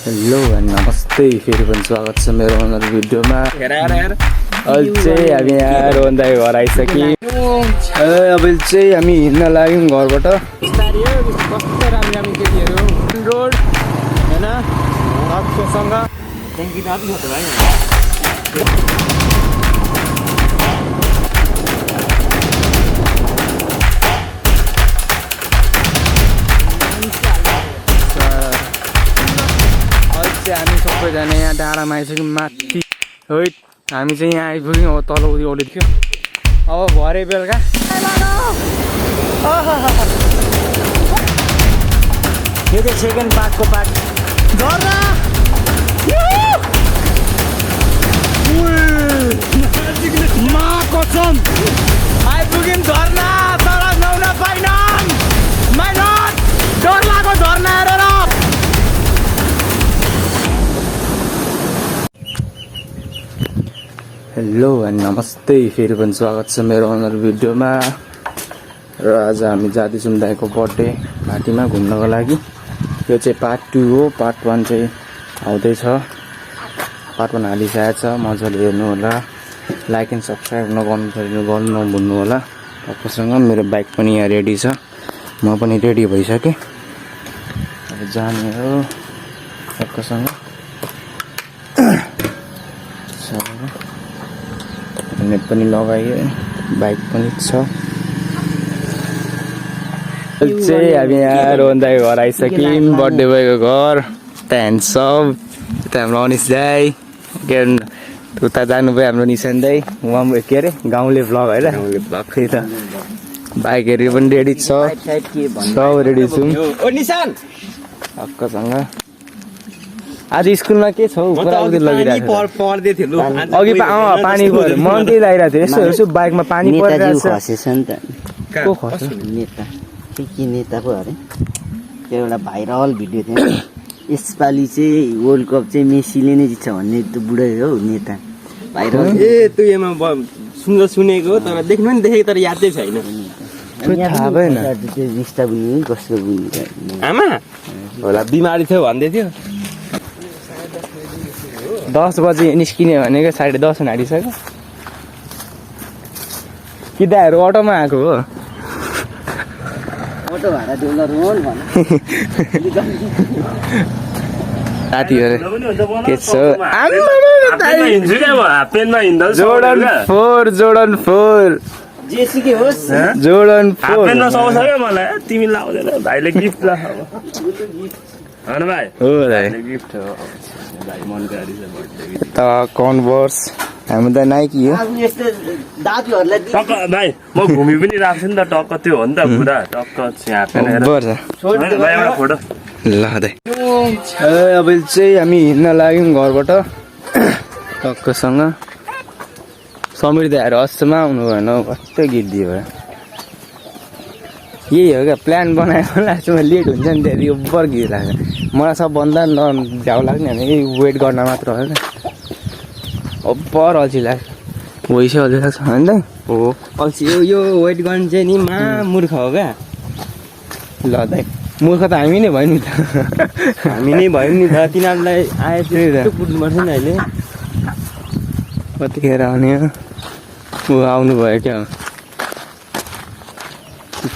Hello and नमस्ते, फेरि पनि स्वागत छ मेरो अनदर भिडियोमा। अहिले चाहिँ हामी यहाँ रोहनदाई घर आइसक्यौँ। अब चाहिँ हामी हिँड्न लाग्यौँ घरबाट। कस्तो राम्रो केटीहरू रोड होइन सबकोसँग हामी सबैजना यहाँ डाँडामा आइसक्यौँ माथि। है हामी चाहिँ यहाँ आइपुग्यौँ। अब तल ओली थियो। अब भरे बेलुका यो चाहिँ सेकेन्ड पार्टको पार्ट झर्ना कसम आइपुग्यौँ झर्ना। तर नुहाउन पाइनन् डर लाग्यो झर्ना हेरेर। हेलो एन्ड नमस्ते, फेरि पनि स्वागत छ मेरो अनदर भिडियोमा। र आज हामी जाँदैछौँ दाइको बर्थडे पार्टीमा घुम्नको लागि। यो चाहिँ पार्ट 2 हो। पार्ट 1 चाहिँ आउँदैछ। पार्ट 1 हालिसकेको छ। मजाले हेर्नु होला। लाइक एन्ड सब्सक्राइब गर्नु नभुल्नु होला। तपाईँसँग मेरो बाइक पनि यहाँ रेडी छ। म पनि रेडी भइसकेँ। अब जाने हो सबैसँग। हेलमेट पनि लगाइयो, बाइक पनि छ। चाहिँ हामी यहाँ रोहनदाई घर आइसक्यौँ। बर्थडे बोयको घर। त्यहाँदेखि सब यता हाम्रो अनिस दाई के उता जानुभयो हाम्रो निशान दाई। वामबु के अरे गाउँले भ्लग होइन, त्यही त। बाइकहरू पनि रेडी छ, सब रेडी छौँ हक्कसँग। आज स्कुलमा के छ हौ पुराउदै लगिरहेको पढ्दै थियो। अघि पानी पऱ्यो, म पनि त्यही लागिरहेको थिएँ। यसो हेर्छु बाइकमा पानी परिरहेको छ। खसेछ नि त। को खस्छ? नेता के नेता पो अरे। त्यो एउटा भाइरल भिडियो थियो। यसपालि चाहिँ वर्ल्ड कप चाहिँ मेसीले नै जित्छ भन्ने त्यो बुढै हो नेता भाइरल। त्यो एमा सुनेको तर देख्नु नि देखेको तर यादै छैन। थाहा भएन त्यो रिस्ता बुझ्नु कसको बुझ्नु। आमा होला बिमारी थियो भन्दै थियो। 10 बजी निस्किने भनेको 10:30 हालिसक्यो। कि दाइहरू अटोमा आएको हो? अटो भाडा देउला रोन भन। साथीहरू के छ? जोर्डन 4 जेसी के होस् जोर्डन 4 पेन नसौछ के मलाई तिमी लाउँदैन भाइले गिफ्ट ला हैन भाइ हो दाइ गिफ्ट हो भाइ मन गाडी छ बर्थडे त कन्भर्स हामी त नाइकी हो। अब यस्तो दाजुहरुलाई टक्क भाइ म घुमि पनि राख्छु नि त टक्क त्यो हो नि त पुरा टक्क छ्यापेन हेर छोड भाइ एउटा फोटो ल दाइ। अब चाहिँ हामी हिँड्न लाग्यौँ घरबाट टक्कसँग। समीर दाइहरू अस्समा आउनु भएन। कस्तो गीत दियो भयो। यही हो क्या प्लान बनाएको लास्टमा लेट हुन्छ नि त्यहाँदेखि ओभर गीत लाग्छ। मलाई सबभन्दा झ्याउ लाग्ने भने वेट गर्न मात्र हो क्या। ओभर अल्छी लाग्छ। वैसे अल्छी लाग्छ होइन दाइ? हो अल्छी यो वेट गर्न चाहिँ नि मूर्ख हो क्या। ल दाइ मूर्ख त हामी नै भयो नि त। हामी नै भयो नि त। तिनीहरूलाई आएपछि कुद्नुपर्छ नि अहिले। कतिखेर आउने हो? ऊ आउनु भयो क्या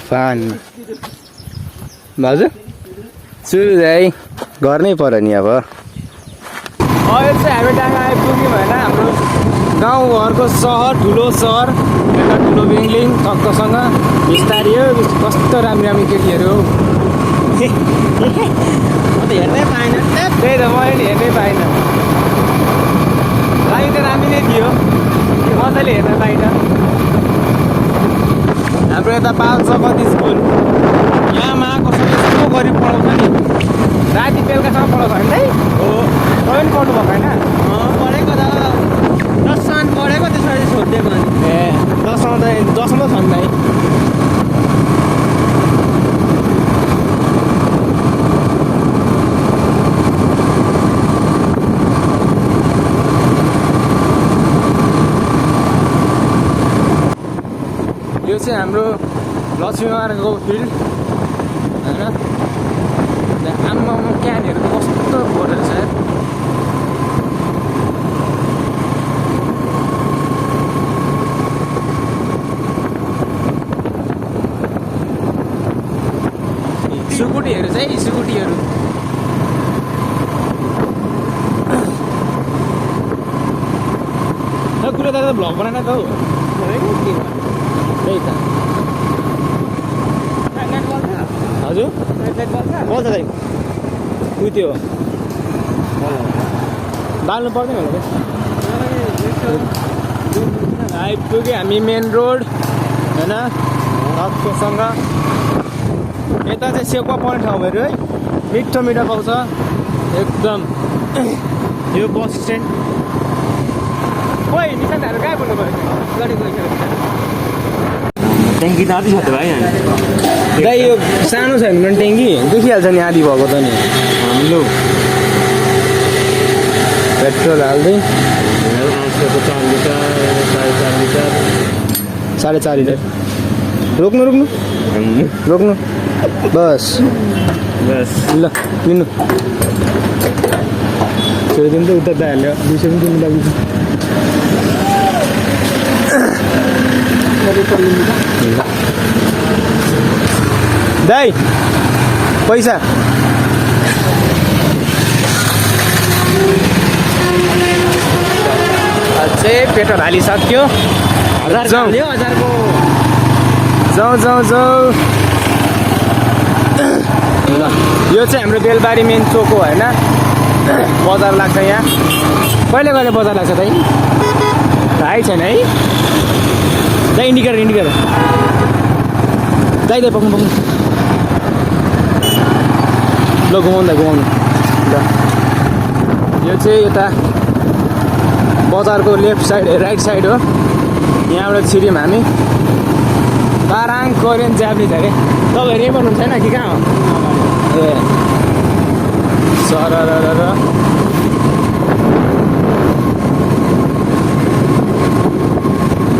फान बाजु सुरु दाइ गर्नै पर्यो नि। अब अहिले चाहिँ हामी डाँगा आइपुग्यौँ होइन। हाम्रो गाउँघरको सहर ठुलो सहर एउटा ठुलो बिल्डिङ टक्कसँग बिस्तारी हो। कस्तो राम्रो केटीहरू हो। हेर्नै पाएन। त्यही त मैले नि हेर्नै पाइनँ। लागि त राम्रो नै थियो, मजाले हेर्न पाइनँ। हाम्रो यता बाल सपति स्कुल यहाँ आएको छ। यस्तो गरी पढाउँछ नि राति बेलुकासम्म पढाउँछ होइन दाइ? हो तपाईँ पनि पढ्नु भएको होइन? पढेको त 10 पढेको त्यसरी छोडिदिएको अनि। ए 10मा छन् दाइ। यो चाहिँ हाम्रो लक्ष्मीमार्गको फिल्ड होइन। आम्मामा क्यानहरू कस्तो परेको छ यार। स्कुटीहरू चाहिँ स्कुटीहरू कुरा दादा भ्लग बनाएन त हौ त्यही त हजुर बल्छ दाइ उयो त्यो बाल्नु पर्दैन होला आइपुग्यो हामी मेन रोड होइन रक्सोसँग यता चाहिँ सेवा पाउने ठाउँहरू है मिठो मिठो पाउँछ एकदम यो बस स्ट्यान्ड खोइ निशानहरू कहाँ बोल्नु पऱ्यो गाडी गइसकेको ट्याङ्की त आधी छ त भाइ दाइ यो सानो छैन भने ट्याङ्की देखिहाल्छ नि आधी भएको त नि हाम्रो पेट्रोल हाल्दै 4 लिटर 4.5 लिटर 4.5 लिटर रोक्नु बस ल लिनु छोडिदिनु त उता दाइहाल्यो 200 पनि किन्नु लाग्छ दाइ पैसा अझै पेट्रोल हालिसक्यो जाउँ जाउँ ल यो चाहिँ हाम्रो बेलबारी मेन चोक हो होइन बजार लाग्छ यहाँ कहिले कहिले बजार लाग्छ दाइ थाहै छैन है दाइ इन्डिकेटर दाइ पक्नु ल घुमाउनु ल यो चाहिँ यता बजारको लेफ्ट साइड राइट साइड हो यहाँबाट छिर्यौँ हामी बाराङ कोरियन जापानिज अरे तपाईँहरू यहीँ पर्नुहुन्छ छैन कि कहाँ हो ए सर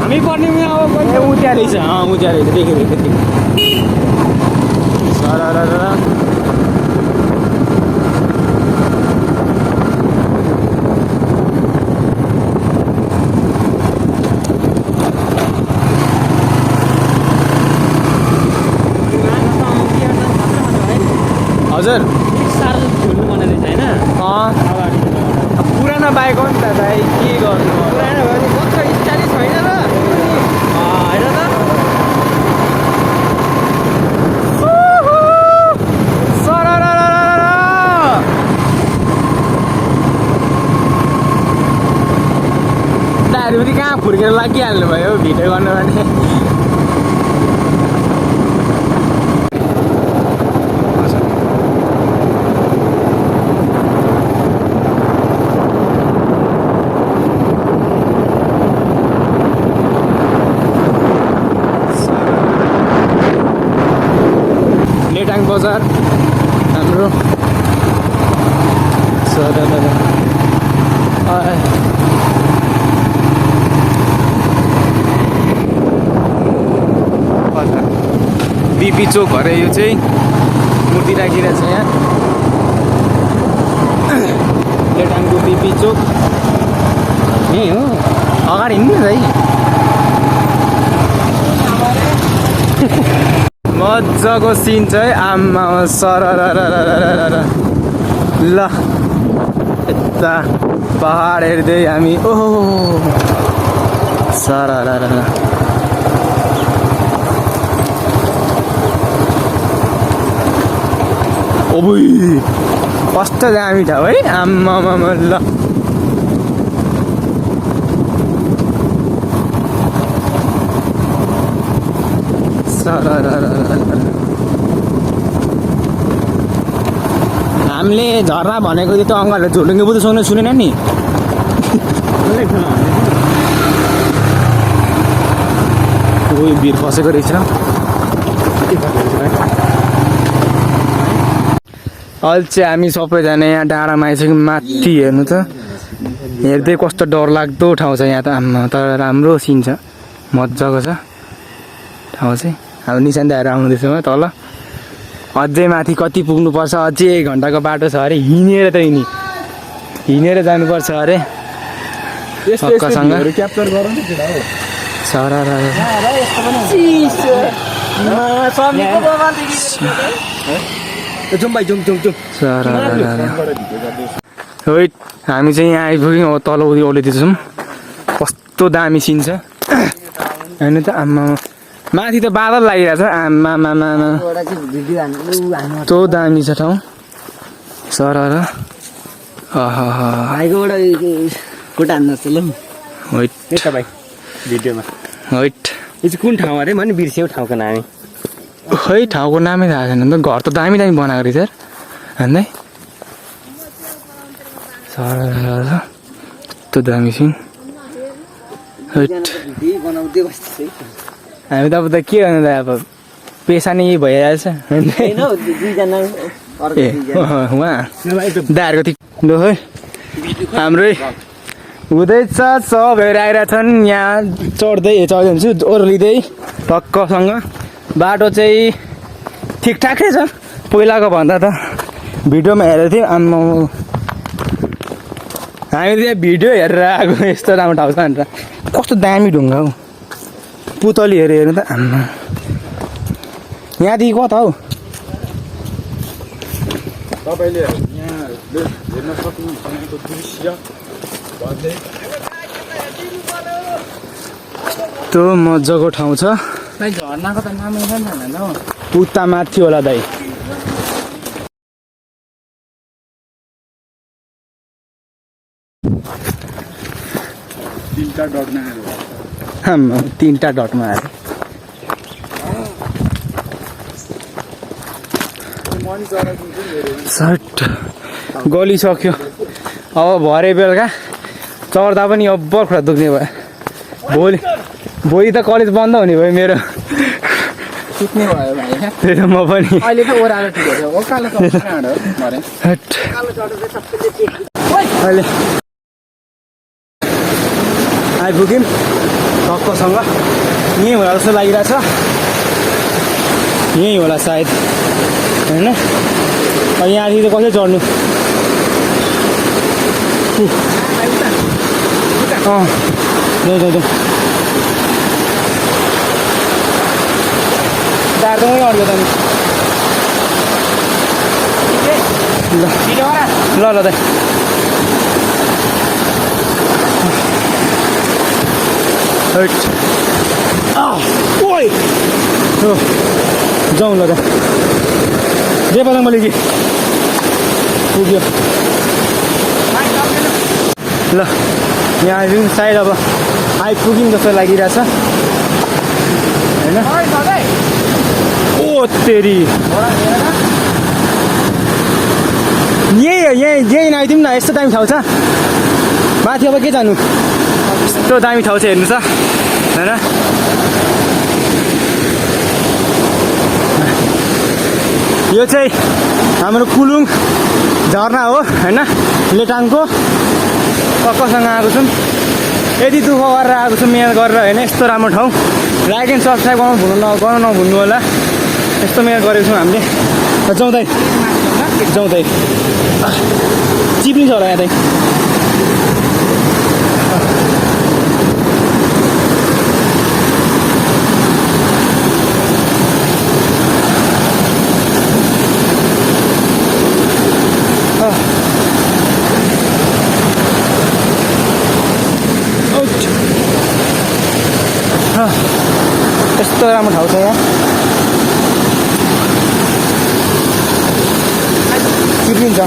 हामी पर्ने अब उता रहेछ देखेँ सर हजुर खेल्नु मन रहेछ होइन पुरानो बाइक हो नि त दाइ के गर्नु पुरानो भयो नि कत्रो स्टाइलिस होइन र होइन त दाइहरू पनि कहाँ फुर्केर लागिहाल्नु भयो भिडियो गर्नु भने लेटाङ बजार हाम्रो बिपी चोक अरे यो चाहिँ मूर्ति राखिरहेको छ यहाँ लेटाङको बिपी चोक यही हो अगाडि हिँड्नु है मजाको सिन चाहिँ आम्मा सर ल यता पहाड हेर्दै हामी ओहो सर ओबुई कस्तो दामी ठाउँ है आम्मा ल हामीले झर्ना भनेको त्यो अङ्कलहरूले झुलुङ्गे बुझ्नु सुन्नु सुनेन नि उयो भिर फसेको रहेछ अहिले चाहिँ हामी सबैजना यहाँ डाँडामा आइसक्यौँ माथि हेर्नु त हेर्दै कस्तो डरलाग्दो ठाउँ छ यहाँ त आम्मा तर राम्रो सिन छ मजाको छ ठाउँ चाहिँ अब निशान दाइहरू आउँदैछ तल अझै माथि कति पुग्नुपर्छ अझै 1 घन्टाको बाटो छ अरे हिँडेर त हिँडेर जानुपर्छ अरे क्याप्चर गरौँ जुम भाइ जुम है हामी चाहिँ यहाँ आइपुग्यौँ अब तल ओर्लिँदैछौँ कस्तो दामी सिन छ होइन त आम्मा माथि त बादल लागिरहेछ आम्मा कस्तो दामी छ ठाउँ सर भाइकोबाट कोटा हान्नुहोस् ल यता भाइ भिडियोमा हैट यो चाहिँ कुन ठाउँ अरे भने बिर्स्यौ ठाउँको नामै खै ठाउँको नामै थाहा छैन नि त घर त दामी बनाएको रहेछ यार भन्दै सर कस्तो दामी सिन हैट हामी त अब त के गर्नु त अब पेसा नै यही भइरहेछ उहाँ दाहरूको लो है हाम्रै हुँदैछ सबहरू आइरहेछन् यहाँ चढ्दै हुन्छु ओर्लिँदै टक्कसँग बाटो चाहिँ ठिकठाकै छ पहिलाको भन्दा त भिडियोमा हेरेको थियौँ आम्मा हामी त्यहाँ भिडियो हेरेर आएको यस्तो राम्रो ठाउँ छ भनेर कस्तो दामी ढुङ्गा हौ पुतली हेर्नु त आम्मा यहाँदेखि कता हौ तपाईले यहाँ हेर्न सक्नुहुन्छ यहाँको दृश्य त्यो मजाको ठाउँ छ झर्नाको त नामै छैन हौ उता माथि होला दाइ तीनटा डटमा आयो सर्ट गलिसक्यो अब भरे बेलुका चढ्दा पनि अब बर्खुरा दुख्ने भयो भोलि त कलेज बन्द हुने भयो मेरो सुत्ने भयो भाइ त्यही त म पनि अहिले त ओह्रालो ठिकै छ ओकालो चढ्नु भरे अहिले आइपुग्यौँ टक्कसँग यहीँ होला जस्तो लागिरहेछ यहीँ होला सायद होइन यहाँदेखि त कसरी चढ्नु दार्दमै अड्यो त ल दाइ जाउँ ल त जे पदङ मैले कि पुग्यो ल यहाँ आइपुग्यौँ सायद अब आइपुग्यौँ जस्तो लागिरहेछ होइन ओ तेरी यहीँ आइदिउँ न यस्तो दामी ठाउँ छ माथि अब के जानु यस्तो दामी ठाउँ छ हेर्नु छ होइन यो चाहिँ हाम्रो कुलुङ झरना हो होइन लेटाङको टक्कसँग आएको छौँ यति दुःख गरेर आएको छु मेहनत गरेर होइन यस्तो राम्रो ठाउँ लाइक एन्ड सब्सक्राइब गर्न नभुल्नु होला यस्तो मेहनत गरेको छौँ हामीले जाउँदै चिप्नी छ होला यहाँ चाहिँ यस्तो राम्रो ठाउँ छ यहाँ चिप्लिन्छ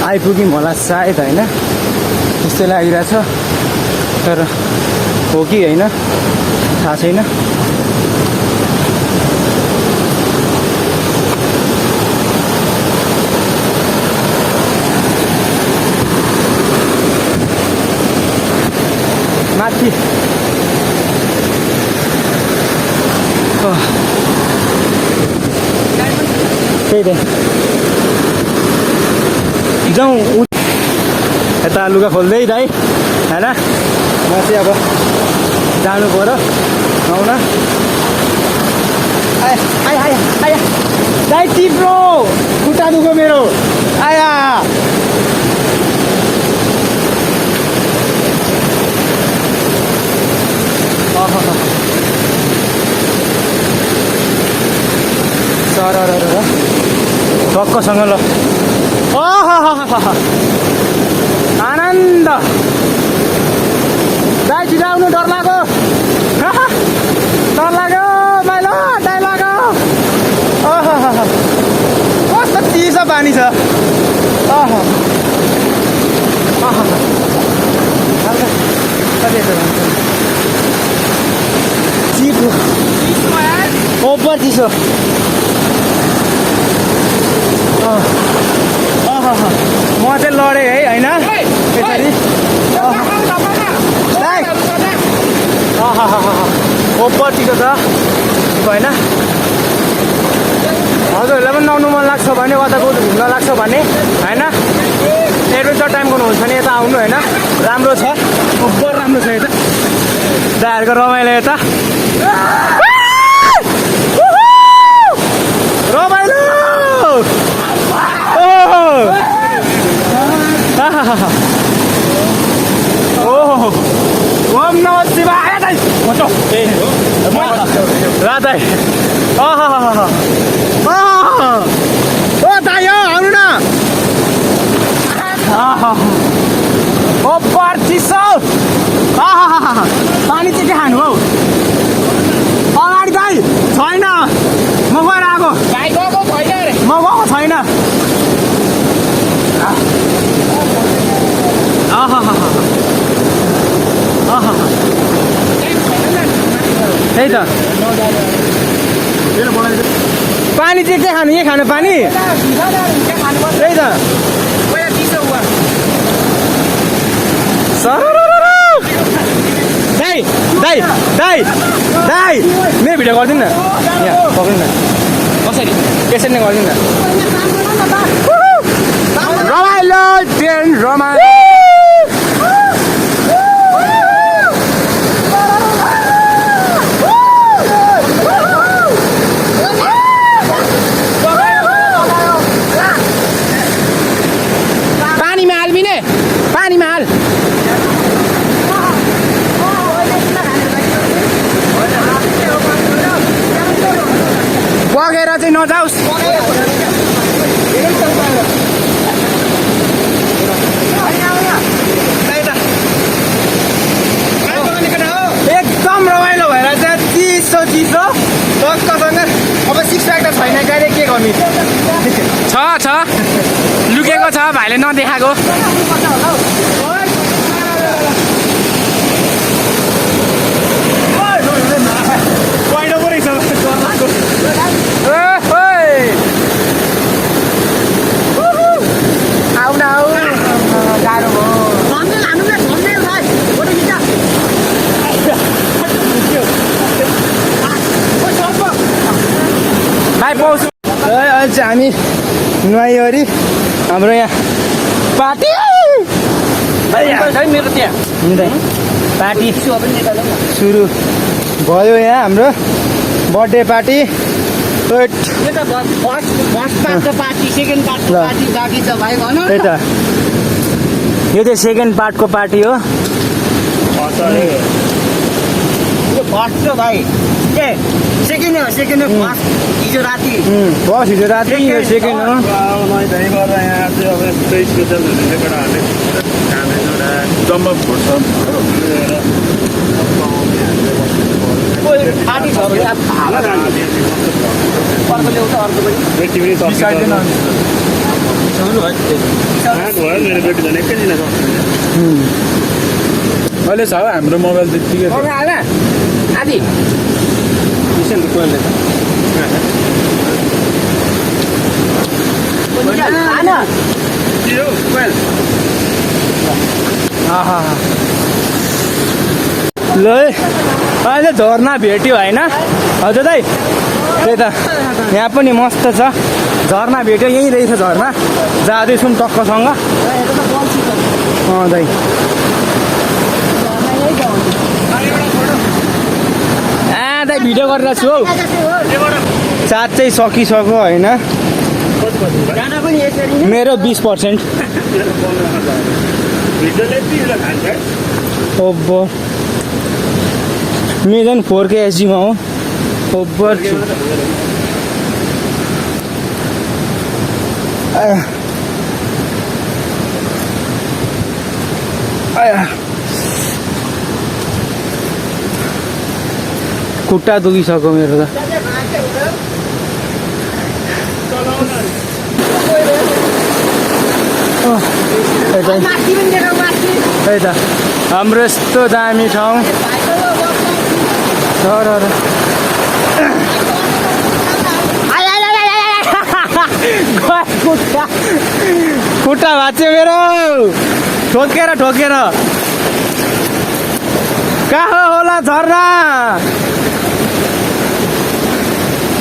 आइपुग्यौँ होला सायद होइन त्यस्तै लागिरहेछ तर हो कि होइन थाहा छैन। माथि त्यही त जाउँ यता लुगा खोल्दै दाइ होइन। म चाहिँ अब जानु पर्यो आउन। आया आया आया दाइ तिम्रो खुट्टा दुख्यो मेरो आया। सर टक्कसँग ल आनन्द दाइ छिटो आउनु डर लाग्यो डर लाग्यो माइलो दाइ लाग्यो। कस्तो चिसो पानी छ। चिसो ओभर चिसो। म चाहिँ लडेँ है होइन त्यसरी। ओभर चिसो छ होइन। हजुरहरूलाई पनि नुहाउनु मन लाग्छ भने कता घुम्न लाग्छ भने होइन एडभेन्चर टाइम गर्नुहुन्छ भने यता आउनु होइन राम्रो छ ओभर राम्रो छ यता दाइहरूको रमाइलो यता रमाइलो। ओम नमः शिवाय दाइ राधाई ओ दाइ आउनु न। ओभर चिसो पानी चाहिँ के खानु हौ अगाडि दाइ छैन म गएर आएको म गएको छैन। त्यही त पानी चाहिँ के खानु यही खानु पानी त्यही त दाइ दाइ दाइ दाइ मेरो भिडियो गरिदिनु न यहाँ पक्रिनु न कसरी यसरी नै गरिदिनु न रमाइलो ट्रेन रमाइलो। बगेर चाहिँ नजाओस् एकदम रमाइलो भएर चाहिँ चिसो चिसो टक्कसँग। अब सिक्स प्याक त छैन गाडी के गर्नु छ लुकेको छ भाइले नदेखाएको। पहिलो पो रहेछ आउन आउ गाह्रो भयो भाइ पाउँछु। अहिले चाहिँ हामी नुहाइवरी हाम्रो यहाँ पार्टी मेरो त्यहाँ पार्टी सुरु भयो यहाँ हाम्रो बर्थडे पार्टी। यो चाहिँ सेकेन्ड पार्टको पार्टी हो। भाइ के सेकेन्ड हो सेकेन्ड हो हिजो राति बस हिजो राति यो सेकेन्ड हो। जम्मा फोड्छ पार्टी छ भने अब अर्को ल्याउँछ अर्को पनि अहिले छ हाम्रो मोबाइल त्यतिकै छ आदि ल अहिले झर्ना भेट्यो होइन हजुर दाइ त्यही त यहाँ पनि मस्त छ झर्ना भेट्यो यहीँ रहेछ झर्ना जाँदैछौँ टक्कसँग दाइ दाइ भिडियो गरिरहेको छु हौ चार्ज चाहिँ सकिसक्यो होइन मेरो 20% ओभर मेरो 4K एचडीमा हो ओभर खुट्टा दुखिसक्यो मेरो त त्यही त हाम्रो यस्तो दामी ठाउँ खुट्टा भाँच्यो मेरो ठोकेर कहाँ होला झर्ना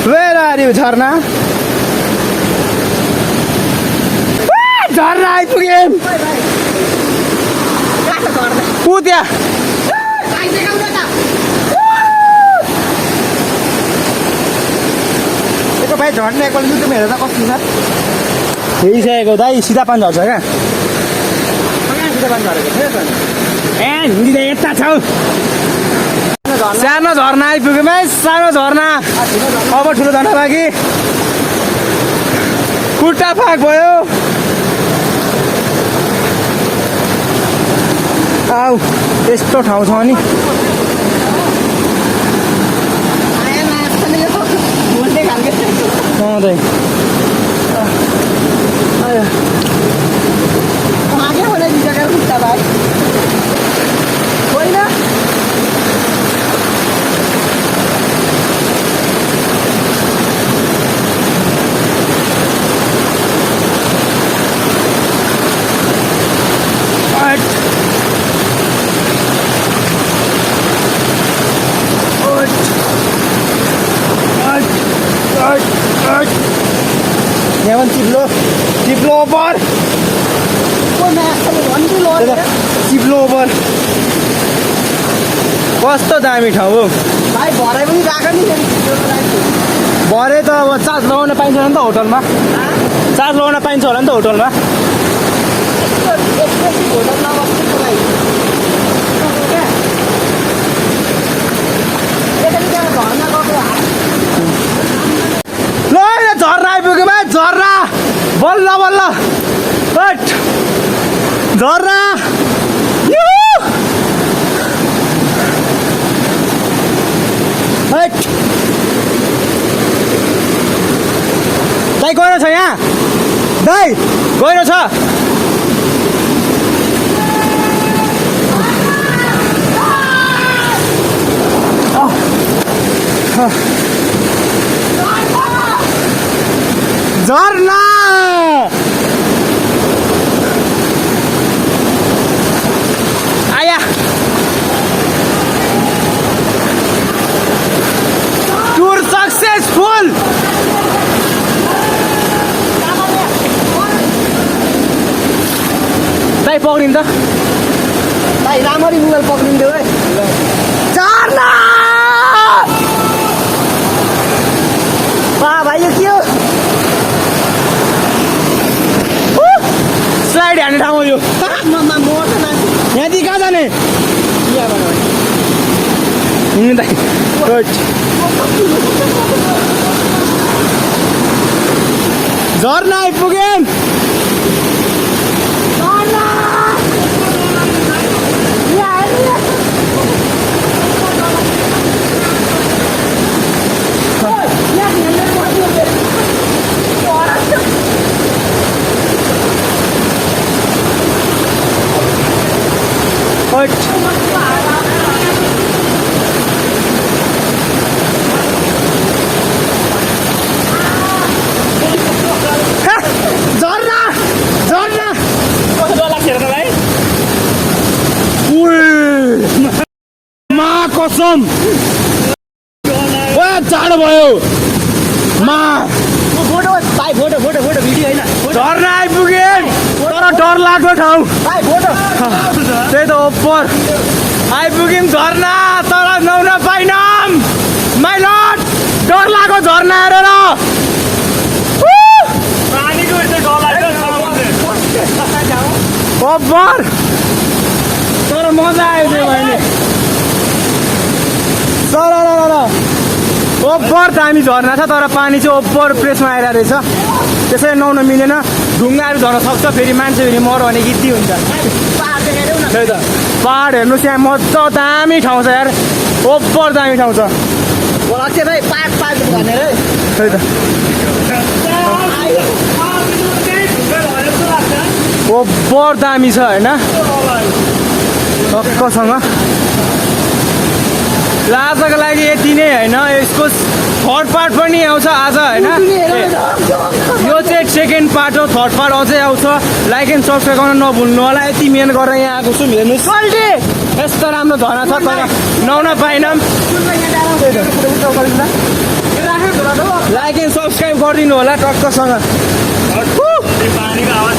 वेयर आर यु झर्ना झर्ना आइपुग्यो कुद्या भाइ झर्ने एकपल्ट युट्युब हेरेर कस्तो छ हेरिसकेको दाइ सिधा पानी झर्छ क्या सिधा पानी झरेको ए हिँडी त यता छ सानो झर्ना आइपुग्यो भाइ सानो झर्ना अब ठुलो झर्ना लागि खुट्टा फाक भयो आऊ यस्तो ठाउँ छ नि यहाँ चिप्लो ओभर चिप्लो ओभर कस्तो दामी ठाउँ हो भाइ भरे पनि राख नि भरे त अब चार्ज लगाउन पाइन्छ होला नि त होटलमा चार्ज लगाउन पाइन्छ होला नि त होटलमा झर्ना आइपुग्यो भाइ झर्ना बल्ल बल्ल झर्ना दाइ गहिरो छ यहाँ दाइ गहिरो छ झर्ना आया टुर सक्सेसफुल दाइ पक्रिन्छ भाइ राम्ररी मोबाइल पक्रिन्थ्यो है झर्ना भाइ यो के हो स्लाइड हान्ने ठाउँ हो यो यहाँदेखि कहाँ जाने हिँड्नु दाइ झर्ना आइपुग्यो एकदम चाँडो भयो मा फोटो भाइ फोटो फोटो फोटो भिडियो होइन झर्ना आइपुगे तर डर लाग्दो ठाउँ भाइ फोटो त्यही त ओपर आइपुग्यौँ झर्ना तर नुहाउन पाइनौँ माइ लर्ड डर लाग्यो झर्ना हेरेर पानीको यस्तो डर लाग्छ ओपर तर मजा आयो त्यो भाइले तर ओपर दामी झर्ना छ तर पानी चाहिँ ओपर प्रेसमा आइरहेको रहेछ त्यसैले नुहाउन मिलेन ढुङ्गाहरू झर्न सक्छ फेरि मान्छे फेरि मर भने गीती हुन्छ त्यही त पहाड हेर्नुहोस् यहाँ मजा दामी ठाउँ छ यार ओपर दामी ठाउँ छ अक्षय भाइ पार्ट पार्ट भनेर त्यही त ओपर दामी छ होइन टक्कसँग ल आजको लागि यति नै होइन यसको थर्ड पार्ट पनि आउँछ आज होइन यो चाहिँ सेकेन्ड पार्ट हो थर्ड पार्ट अझै आउँछ लाइक एन्ड सब्सक्राइब गर्न नभुल्नु होला यति मेहनत गरेर यहाँ आएको छु हेर्नुहोस् यस्तो राम्रो झर्ना छ तर नुहाउन पाइनँ लाइक एन्ड सब्सक्राइब गरिदिनु होला टक्कसँग पानीको आवाज